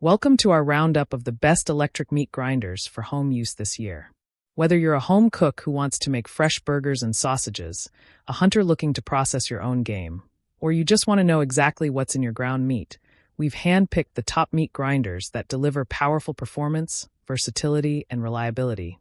Welcome to our roundup of the best electric meat grinders for home use this year. Whether you're a home cook who wants to make fresh burgers and sausages, a hunter looking to process your own game, or you just want to know exactly what's in your ground meat, we've handpicked the top meat grinders that deliver powerful performance, versatility, and reliability,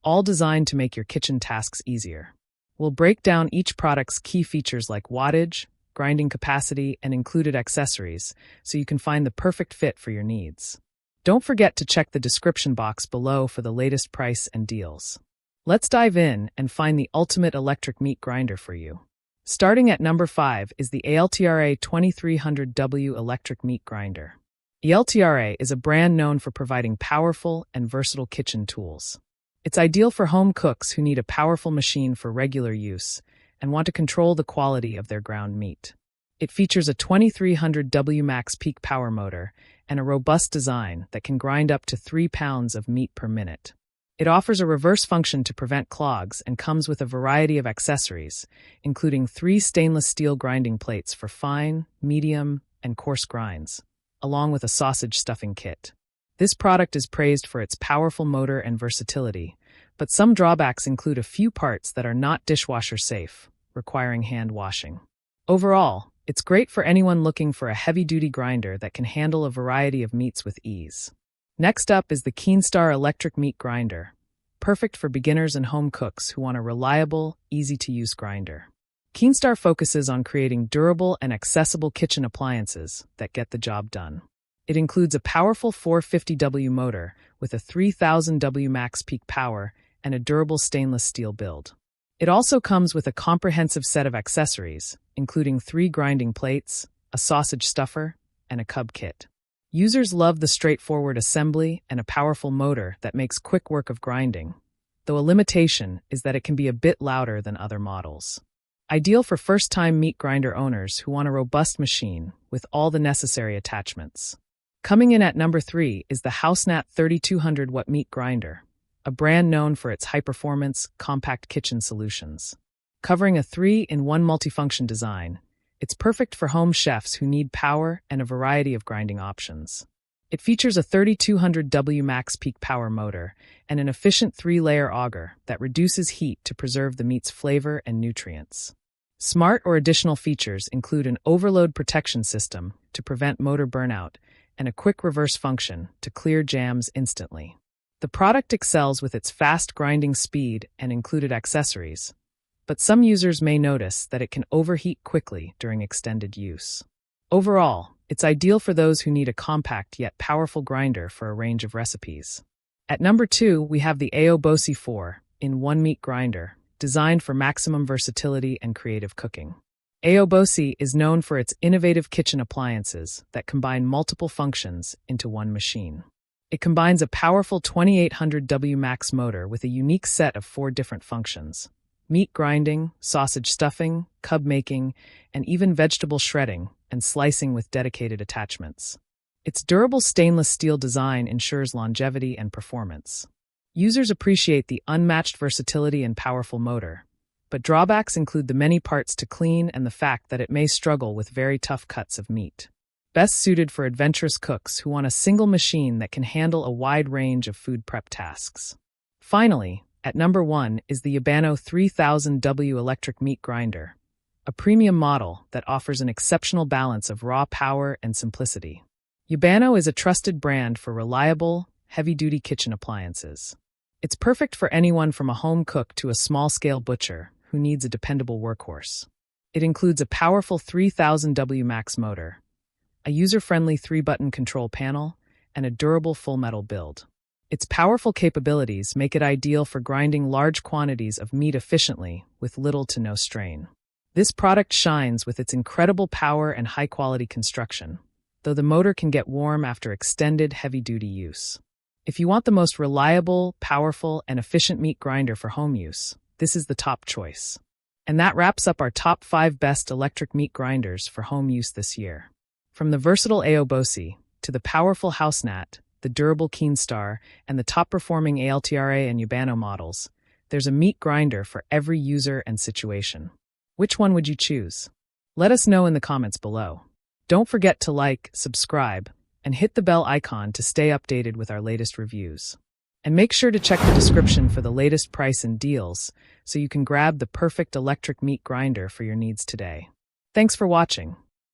all designed to make your kitchen tasks easier. We'll break down each product's key features like wattage, grinding capacity, and included accessories, so you can find the perfect fit for your needs. Don't forget to check the description box below for the latest price and deals. Let's dive in and find the ultimate electric meat grinder for you. Starting at number 5 is the ALTRA 2300W electric meat grinder. ALTRA is a brand known for providing powerful and versatile kitchen tools. It's ideal for home cooks who need a powerful machine for regular use and want to control the quality of their ground meat. It features a 2300W max peak power motor and a robust design that can grind up to 3 pounds of meat per minute. It offers a reverse function to prevent clogs and comes with a variety of accessories, including 3 stainless steel grinding plates for fine, medium, and coarse grinds, along with a sausage stuffing kit. This product is praised for its powerful motor and versatility, but some drawbacks include a few parts that are not dishwasher safe, requiring hand washing. Overall, it's great for anyone looking for a heavy-duty grinder that can handle a variety of meats with ease. Next up is the Keenstar electric meat grinder, perfect for beginners and home cooks who want a reliable, easy-to-use grinder. Keenstar focuses on creating durable and accessible kitchen appliances that get the job done. It includes a powerful 450W motor with a 3000W max peak power and a durable stainless steel build. It also comes with a comprehensive set of accessories, including 3 grinding plates, a sausage stuffer, and a cub kit. Users love the straightforward assembly and a powerful motor that makes quick work of grinding, though a limitation is that it can be a bit louder than other models. Ideal for first-time meat grinder owners who want a robust machine with all the necessary attachments. Coming in at number 3 is the HouseNat 3200W meat grinder, a brand known for its high-performance, compact kitchen solutions. Covering a 3-in-1 multifunction design, it's perfect for home chefs who need power and a variety of grinding options. It features a 3200W max peak power motor and an efficient 3-layer auger that reduces heat to preserve the meat's flavor and nutrients. Smart or additional features include an overload protection system to prevent motor burnout and a quick reverse function to clear jams instantly. The product excels with its fast grinding speed and included accessories, but some users may notice that it can overheat quickly during extended use. Overall, it's ideal for those who need a compact yet powerful grinder for a range of recipes. At number 2, we have the AOBOSI 4-in-1 meat grinder, designed for maximum versatility and creative cooking. AOBOSI is known for its innovative kitchen appliances that combine multiple functions into one machine. It combines a powerful 2800W max motor with a unique set of 4 different functions: meat grinding, sausage stuffing, cub making, and even vegetable shredding and slicing with dedicated attachments. Its durable stainless steel design ensures longevity and performance. Users appreciate the unmatched versatility and powerful motor, but drawbacks include the many parts to clean and the fact that it may struggle with very tough cuts of meat. Best suited for adventurous cooks who want a single machine that can handle a wide range of food prep tasks. Finally, at number 1 is the Yabano 3000W electric meat grinder, a premium model that offers an exceptional balance of raw power and simplicity. Yabano is a trusted brand for reliable, heavy-duty kitchen appliances. It's perfect for anyone from a home cook to a small-scale butcher who needs a dependable workhorse. It includes a powerful 3000W max motor, a user-friendly 3-button control panel, and a durable full-metal build. Its powerful capabilities make it ideal for grinding large quantities of meat efficiently with little to no strain. This product shines with its incredible power and high-quality construction, though the motor can get warm after extended heavy-duty use. If you want the most reliable, powerful, and efficient meat grinder for home use, this is the top choice. And that wraps up our top 5 best electric meat grinders for home use this year. From the versatile AOBOSI to the powerful HouseNat, the durable Keenstar, and the top-performing ALTRA and Yabano models, there's a meat grinder for every user and situation. Which one would you choose? Let us know in the comments below. Don't forget to like, subscribe, and hit the bell icon to stay updated with our latest reviews. And make sure to check the description for the latest price and deals so you can grab the perfect electric meat grinder for your needs today. Thanks for watching.